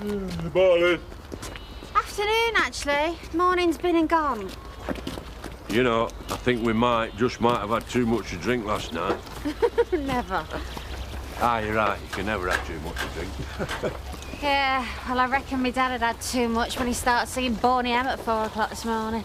Morning. Afternoon, actually. Morning's been and gone. You know, I think we might have had too much to drink last night. Never. Ah, you're right. You can never have too much to drink. Yeah, well, I reckon my dad had too much when he started singing Boney M at 4 o'clock this morning.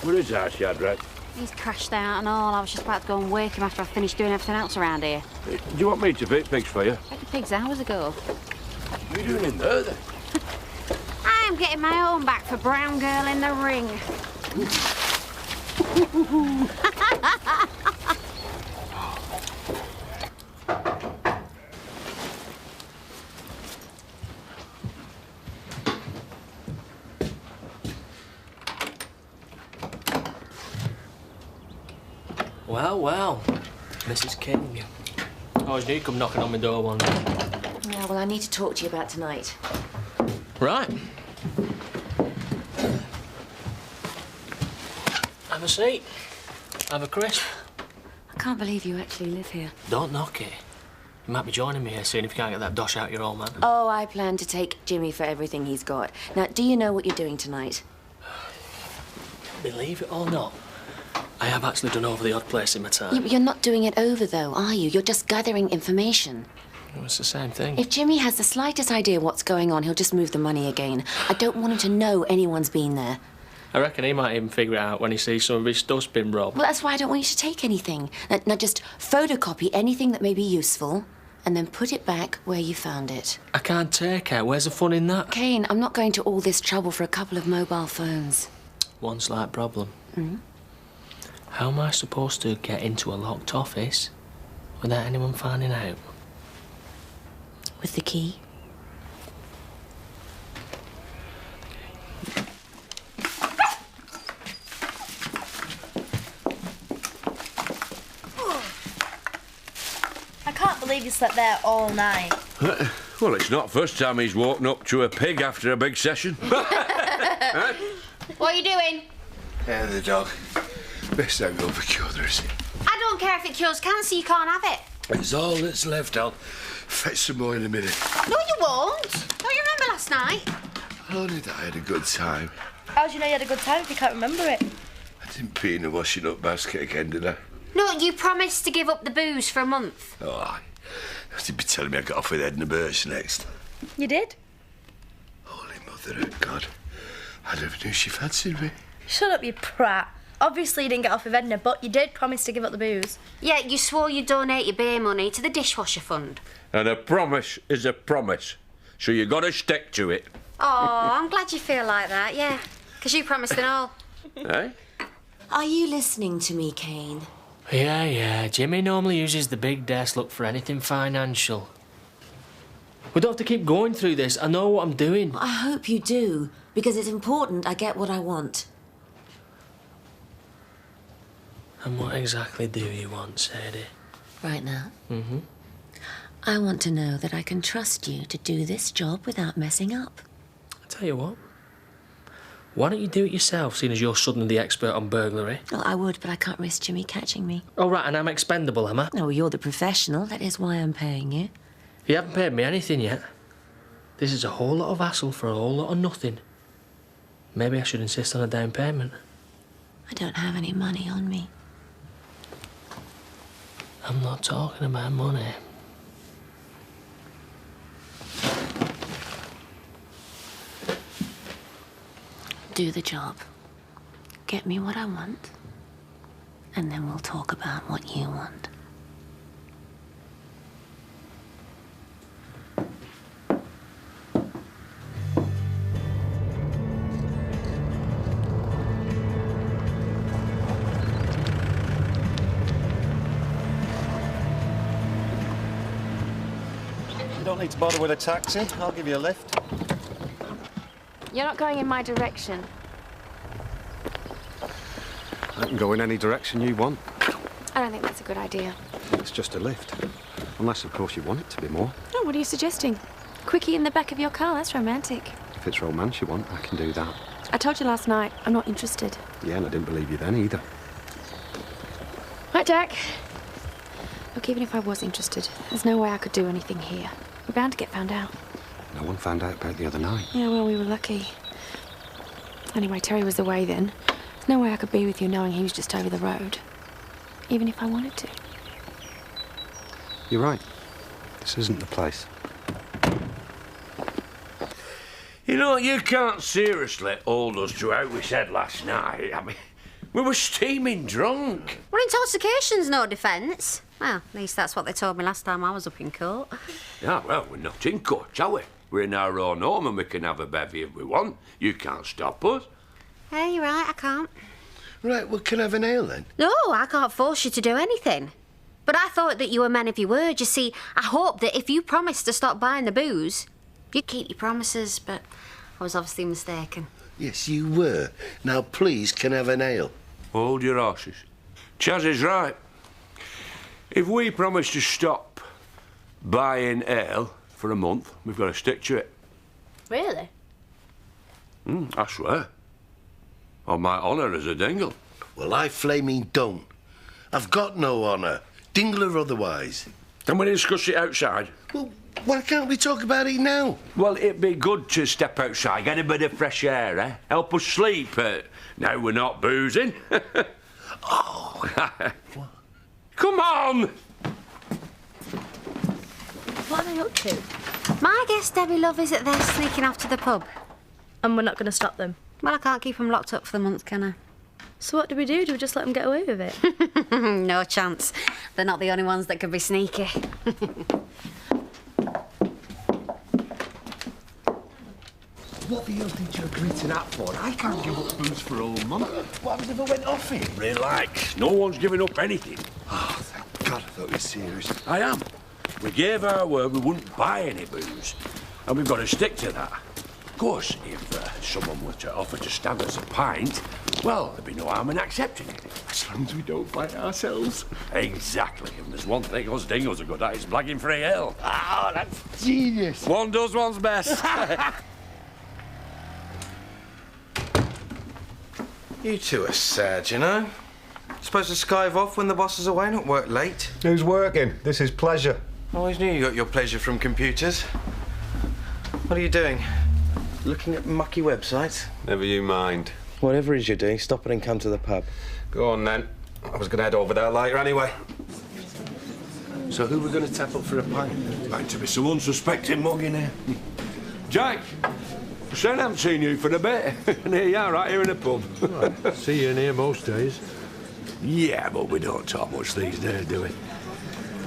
Where is our Shadrach? He's crashed out and all. I was just about to go and wake him after I finished doing everything else around here. Do you want me to pick pigs for you? Picked the pigs hours ago. What are you doing in there, then? I'm getting my own back for Brown Girl in the Ring. Well, well, Mrs. King. Always knew you'd come knocking on my door one day. Yeah, well, I need to talk to you about tonight. Right. Have a seat. Have a crisp. I can't believe you actually live here. Don't knock it. You might be joining me here soon if you can't get that dosh out your old man. Oh, I plan to take Jimmy for everything he's got. Now, do you know what you're doing tonight? Believe it or not, I have actually done over the odd place in my time. Yeah, but you're not doing it over, though, are you? You're just gathering information. Well, it's the same thing. If Jimmy has the slightest idea what's going on, he'll just move the money again. I don't want him to know anyone's been there. I reckon he might even figure it out when he sees some of his stuff's been robbed. Well, that's why I don't want you to take anything. Now just photocopy anything that may be useful and then put it back where you found it. I can't take it. Where's the fun in that? Kane, I'm not going to all this trouble for a couple of mobile phones. One slight problem. Mm-hmm. How am I supposed to get into a locked office without anyone finding out? With the key. I can't believe you slept there all night. Well, it's not the first time he's woken up to a pig after a big session. Huh? What are you doing? Yeah, the dog. Best I go for cure, is it? I don't care if it cures cancer, you can't have it. It's all that's left. I'll fetch some more in a minute. No, you won't. Don't you remember last night? Only that I had a good time. How do you know you had a good time if you can't remember it? I didn't pee in a washing up basket again, did I? No, you promised to give up the booze for a month. Oh, I you'd be telling me I got off with Edna Birch next. You did? Holy Mother of God. I never knew she fancied me. Shut up, you prat. Obviously you didn't get off with Edna, but you did promise to give up the booze. Yeah, you swore you'd donate your beer money to the dishwasher fund. And a promise is a promise, so you got to stick to it. Oh, I'm glad you feel like that, yeah. Because you promised and all. Eh? Are you listening to me, Kane? Yeah. Jimmy normally uses the big desk look for anything financial. We don't have to keep going through this. I know what I'm doing. I hope you do, because it's important I get what I want. And what exactly do you want, Sadie? Right now? Mm-hmm. I want to know that I can trust you to do this job without messing up. I tell you what. Why don't you do it yourself, seeing as you're suddenly the expert on burglary? Well, I would, but I can't risk Jimmy catching me. Oh, right, and I'm expendable, am I? No, you're the professional. That is why I'm paying you. You haven't paid me anything yet. This is a whole lot of hassle for a whole lot of nothing. Maybe I should insist on a down payment. I don't have any money on me. I'm not talking about money. Do the job. Get me what I want. And then we'll talk about what you want. You don't need to bother with a taxi. I'll give you a lift. You're not going in my direction. I can go in any direction you want. I don't think that's a good idea. It's just a lift. Unless, of course, you want it to be more. Oh, what are you suggesting? Quickie in the back of your car, that's romantic. If it's romance you want, I can do that. I told you last night, I'm not interested. Yeah, and I didn't believe you then either. Right, Jack. Look, even if I was interested, there's no way I could do anything here. We're bound to get found out. No one found out about the other night. Yeah, well, we were lucky. Anyway, Terry was away then. There's no way I could be with you knowing he was just over the road. Even if I wanted to. You're right. This isn't the place. You know, you can't seriously hold us to how we said last night. I mean, we were steaming drunk. Well, intoxication's no defence. Well, at least that's what they told me last time I was up in court. Yeah, well, we're not in court, are we? We're in our own home and we can have a bevy if we want. You can't stop us. Yeah, you're right, I can't. Right, well, can I have an ale then? No, I can't force you to do anything. But I thought that you were men of your word. You see, I hoped that if you promised to stop buying the booze, you'd keep your promises, but I was obviously mistaken. Yes, you were. Now, please, can I have an ale? Hold your horses. Chaz is right. If we promise to stop buying ale for a month, we've got to stick to it. Really? I swear. On my honour as a dingle. Well, I flaming don't. I've got no honour, dingle or otherwise. Can we discuss it outside? Well, why can't we talk about it now? Well, it'd be good to step outside, get a bit of fresh air, eh? Help us sleep. Now we're not boozing. Oh. Come on! What are they up to? My guess, Debbie, love, is that they're sneaking off to the pub. And we're not going to stop them. Well, I can't keep them locked up for the month, can I? So what do we do? Do we just let them get away with it? No chance. They're not the only ones that can be sneaky. What the hell did you agree to that for? I can't give up booze for a whole month. What happens if I went off it? Relax. No one's giving up anything. Oh, thank God, I thought you were serious. I am. We gave our word we wouldn't buy any booze. And we've got to stick to that. Of course, if someone were to offer to stand us a pint, well, there'd be no harm in accepting it. As long as we don't buy it ourselves. Exactly. And there's one thing us dingles are good at, is blagging free ale. Oh, that's genius. One does one's best. You two are sad, you know. Supposed to skive off when the boss is away, not work late. Who's working? This is pleasure. I always knew you got your pleasure from computers. What are you doing? Looking at mucky websites? Never you mind. Whatever it is you're doing, stop it and come to the pub. Go on, then. I was going to head over there later anyway. So who are we going to tap up for a pint? Like to be some unsuspecting mug in here. Jack, I said I haven't seen you for a bit. And here you are, right here in the pub. Right. See you in here most days. Yeah, but we don't talk much these days, do we?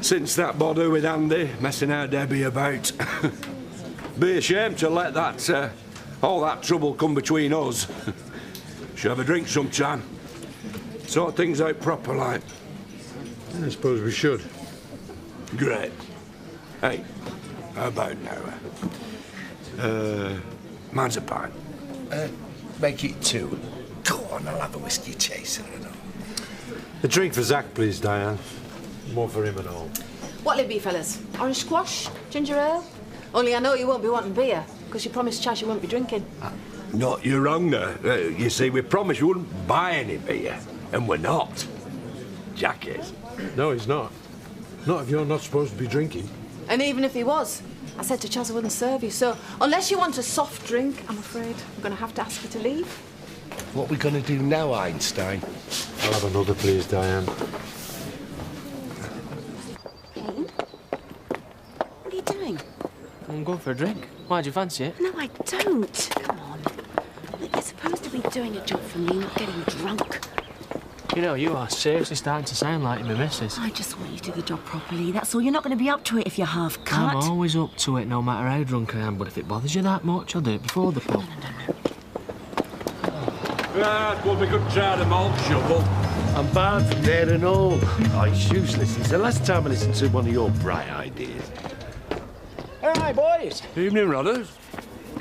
Since that bother with Andy messing our Debbie about. Be a shame to let that, all that trouble come between us. Should have a drink sometime. Sort things out proper, like. I suppose we should. Great. Hey, how about now? Mine's a pint. Make it two. Go on, I'll have a whiskey chaser and all. A drink for Zach, please, Diane. One for him and all. What'll it be, fellas? Orange squash? Ginger ale? Only I know you won't be wanting beer, because you promised Chas you won't be drinking. Not you're wrong there. You see, we promised we wouldn't buy any beer, and we're not. Jack is. No, he's not. Not if you're not supposed to be drinking. And even if he was, I said to Chas I wouldn't serve you, so unless you want a soft drink, I'm afraid I'm going to have to ask you to leave. What are we going to do now, Einstein? I'll have another, please, Diane. Kane? What are you doing? I'm going for a drink. Why'd you fancy it? No, I don't. Come on. Look, you're supposed to be doing a job for me, not getting drunk. You know, you are seriously starting to sound like my missus. I just want you to do the job properly. That's all. You're not going to be up to it if you're half cut. I'm always up to it, no matter how drunk I am. But if it bothers you that much, I'll do it before the pub. No. Ah, well, we could try the malt shovel. I'm barred from there and all. Oh, it's useless. It's the last time I listened to one of your bright ideas. Hi, boys. Evening, Rodders.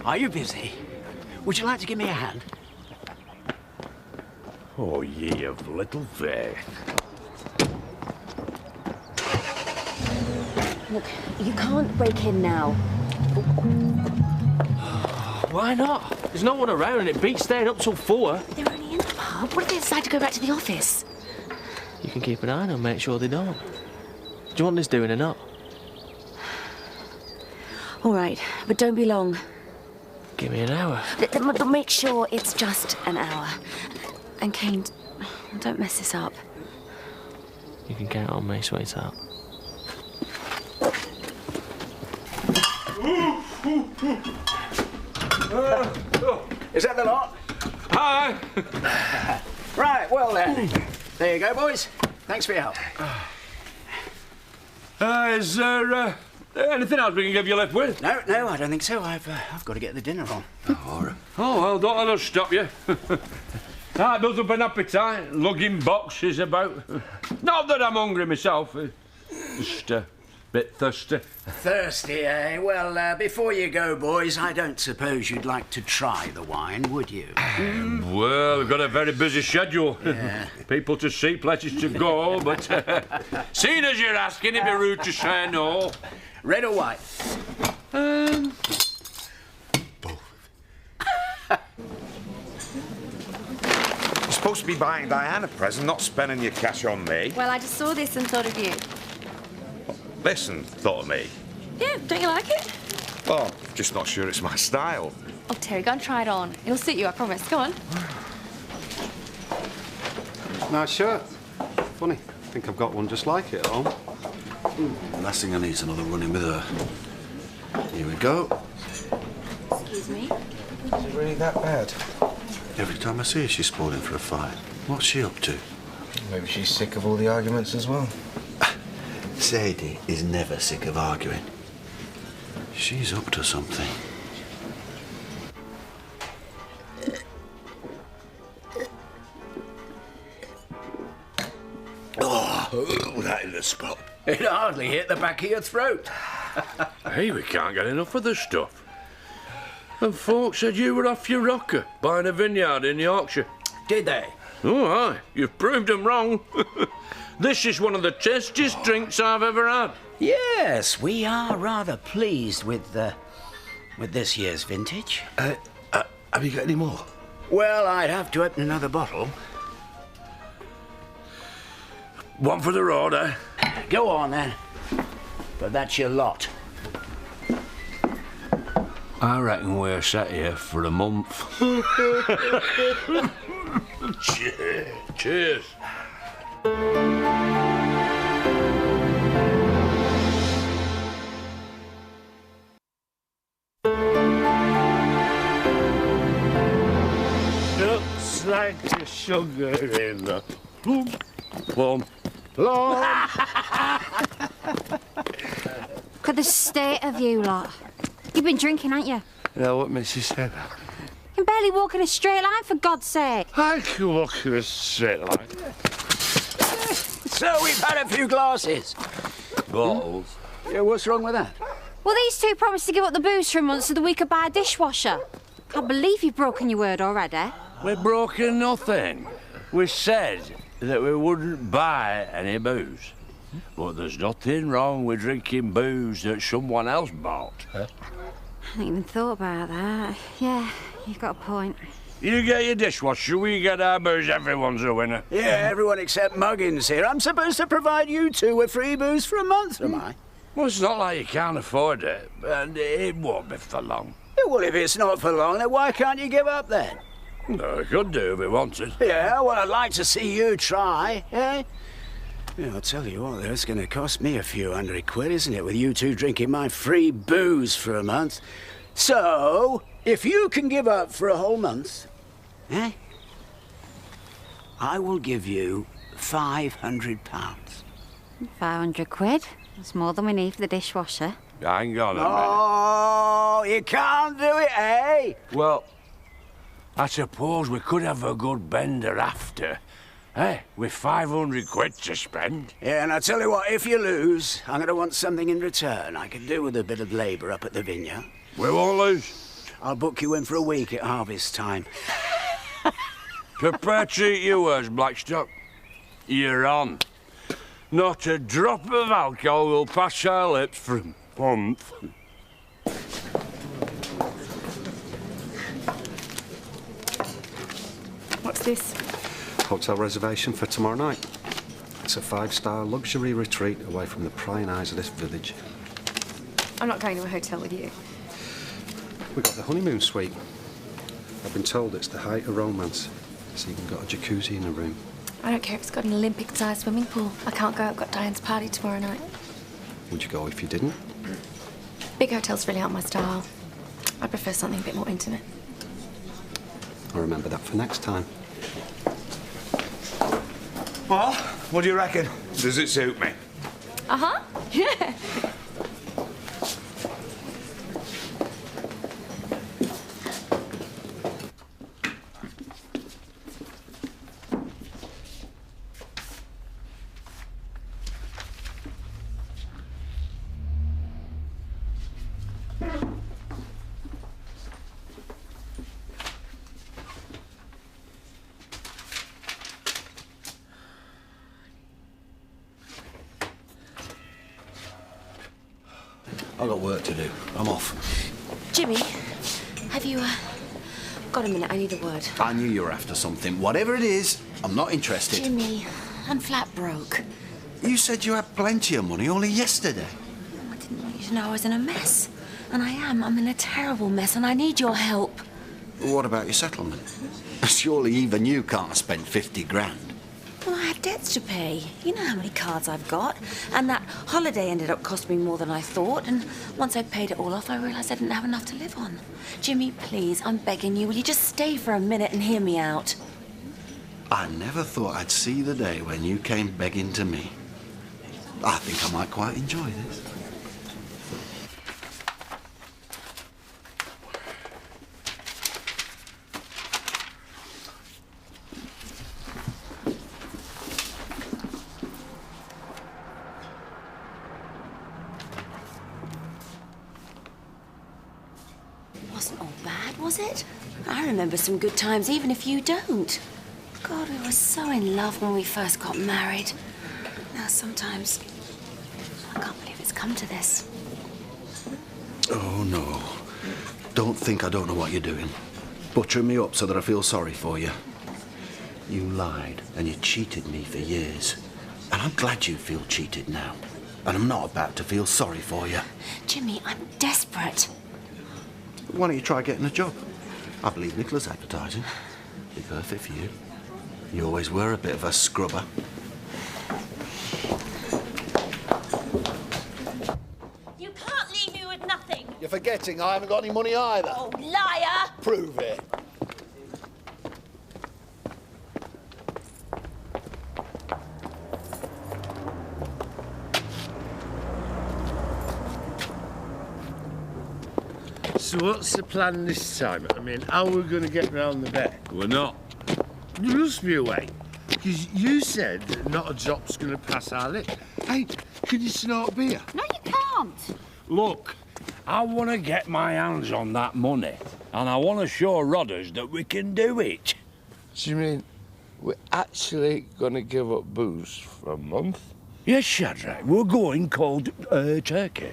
Are you busy? Would you like to give me a hand? Oh, ye of little faith. Look, you can't break in now. Why not? There's no one around and it beats staying up till 4. They're only in the pub. What if they decide to go back to the office? You can keep an eye on them, make sure they don't. Do you want this doing or not? All right, but don't be long. Give me an hour. But make sure it's just an hour. And Kane, don't mess this up. You can count on me, sweetheart. Is that the lot? Hi. Right, well then. There you go, boys. Thanks for your help. Is there anything else we can give you left with? No, I don't think so. I've got to get the dinner on. All right. Oh, well, don't let us stop you. That builds up an appetite, lugging boxes about. Not that I'm hungry myself, just a bit thirsty. Thirsty, eh? Well, before you go, boys, I don't suppose you'd like to try the wine, would you? Well, we've got a very busy schedule. Yeah. People to see, places to go, but seeing as you're asking, it'd be rude to say no. Red or white? You're supposed to be buying Diane a present, not spending your cash on me. Well, I just saw this and thought of you. Listen, thought of me. Yeah, don't you like it? Well, just not sure it's my style. Oh, Terry, go and try it on. It'll suit you, I promise. Go on. Nice shirt. Funny. I think I've got one just like it at home. Last thing I need is another run-in with her. Here we go. Excuse me? Is it really that bad? Every time I see her, she's spoiling for a fight. What's she up to? Maybe she's sick of all the arguments as well. Sadie is never sick of arguing. She's up to something. Oh, that in the spot. It hardly hit the back of your throat. Hey, we can't get enough of this stuff. And folks said you were off your rocker, buying a vineyard in Yorkshire. Did they? Oh, aye. You've proved them wrong. This is one of the tastiest drinks I've ever had. Yes, we are rather pleased with this year's vintage. Have you got any more? Well, I'd have to open another bottle. One for the road, eh? Go on, then. But that's your lot. I reckon we're set here for a month. Cheers. Cheers. Looks like the sugar in the plum. Plum. Look at the state of you lot. You've been drinking, haven't you? Yeah, what makes you say that? You can barely walk in a straight line, for God's sake. I can walk in a straight line. So we've had a few glasses. Bottles. Yeah, what's wrong with that? Well, these two promised to give up the booze for a month so that we could buy a dishwasher. Can't believe you've broken your word already. We've broken nothing. We said that we wouldn't buy any booze. But there's nothing wrong with drinking booze that someone else bought. I hadn't even thought about that. Yeah, you've got a point. You get your dishwasher, we get our booze, everyone's a winner. Yeah, everyone except Muggins here. I'm supposed to provide you two with free booze for a month, am I? Well, it's not like you can't afford it, and it won't be for long. Yeah, well, if it's not for long, then why can't you give up then? No, we could do if we wanted. Yeah, well, I'd like to see you try, eh? Yeah, I'll tell you what, though, it's going to cost me a few £100, isn't it, with you two drinking my free booze for a month? So, if you can give up for a whole month, eh? I will give you £500. 500 quid? That's more than we need for the dishwasher. Hang on a minute. Oh, you can't do it, eh? Well, I suppose we could have a good bender after. Eh? With 500 quid to spend. Yeah, and I tell you what, if you lose, I'm going to want something in return. I could do with a bit of labour up at the vineyard. We won't lose. I'll book you in for a week at harvest time. Prepare to treat you as Blackstock. You're on. Not a drop of alcohol will pass our lips for a month. What's this? Hotel reservation for tomorrow night. It's a 5-star luxury retreat away from the prying eyes of this village. I'm not going to a hotel with you. We got the honeymoon suite. I've been told it's the height of romance. It's even got a jacuzzi in the room. I don't care if it's got an Olympic-sized swimming pool. I can't go. I've got Diane's party tomorrow night. Would you go if you didn't? Big hotels really aren't my style. I prefer something a bit more intimate. I'll remember that for next time. Well, what do you reckon? Does it suit me? Uh-huh. Yeah. I've got work to do. I'm off. Jimmy, have you, got a minute? I need a word. I knew you were after something. Whatever it is, I'm not interested. Jimmy, I'm flat broke. You said you had plenty of money only yesterday. I didn't want you to know I was in a mess. And I am. I'm in a terrible mess, and I need your help. What about your settlement? Surely even you can't spend 50 grand. Well, I have debts to pay. You know how many cards I've got. And that holiday ended up costing me more than I thought. And once I paid it all off, I realised I didn't have enough to live on. Jimmy, please, I'm begging you. Will you just stay for a minute and hear me out? I never thought I'd see the day when you came begging to me. I think I might quite enjoy this. Wasn't all bad, was it? I remember some good times, even if you don't. God, we were so in love when we first got married. Now, sometimes I can't believe it's come to this. Oh, no. Don't think I don't know what you're doing. Buttering me up so that I feel sorry for you. You lied and you cheated me for years. And I'm glad you feel cheated now. And I'm not about to feel sorry for you. Jimmy, I'm desperate. Why don't you try getting a job? I believe Nicola's advertising. Be perfect for you. You always were a bit of a scrubber. You can't leave me with nothing. You're forgetting I haven't got any money either. Oh, liar! Prove it. So what's the plan this time? I mean, how are we going to get round the bend? We're not. There must be a way. Because you said that not a drop's going to pass our lips. Hey, can you snort beer? No, you can't. Look, I want to get my hands on that money, and I want to show Rodders that we can do it. Do you mean we're actually going to give up booze for a month? Yes, Shadrach, we're going cold turkey.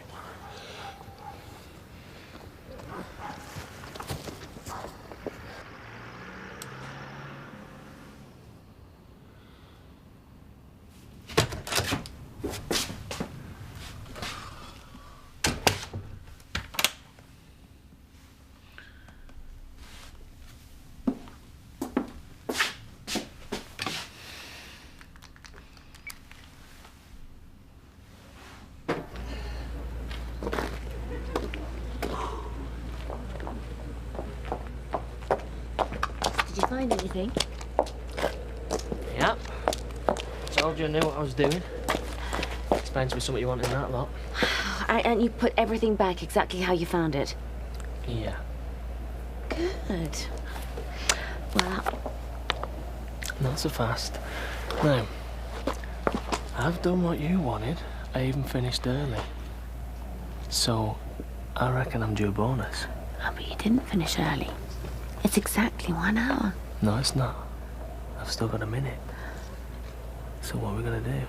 Did you find anything? Yep. Told you I knew what I was doing. Explain to me something you want in that lot. And you put everything back exactly how you found it? Yeah. Good. Well, Not so fast. Now, I've done what you wanted. I even finished early. So, I reckon I'm due a bonus. oh, but you didn't finish early. It's exactly 1 hour. No, it's not. I've still got a minute. So what are we gonna do?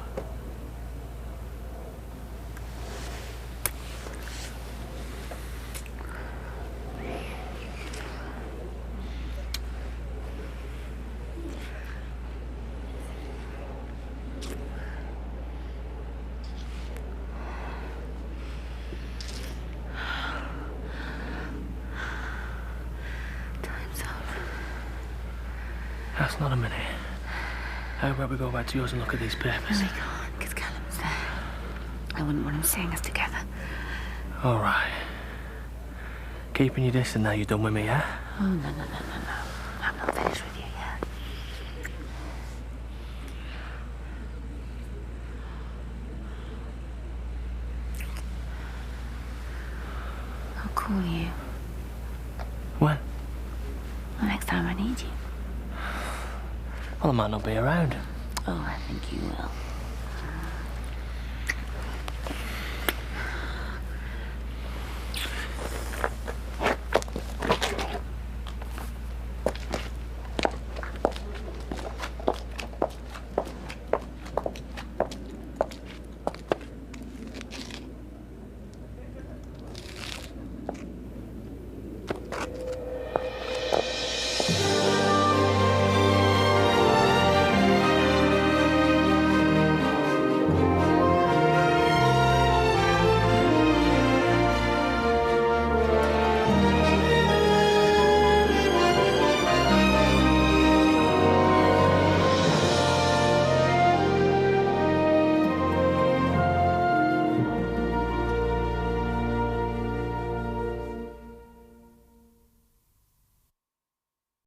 That's not a minute. How about we go back to yours and look at these papers? No, we can't, because Callum's there. I wouldn't want him seeing us together. All right. Keeping your distance now you're done with me, yeah? Oh, no. I'm not finished with you yet. I'll call you. When? The next time I need you. Well, I might not be around. Oh, I think you will.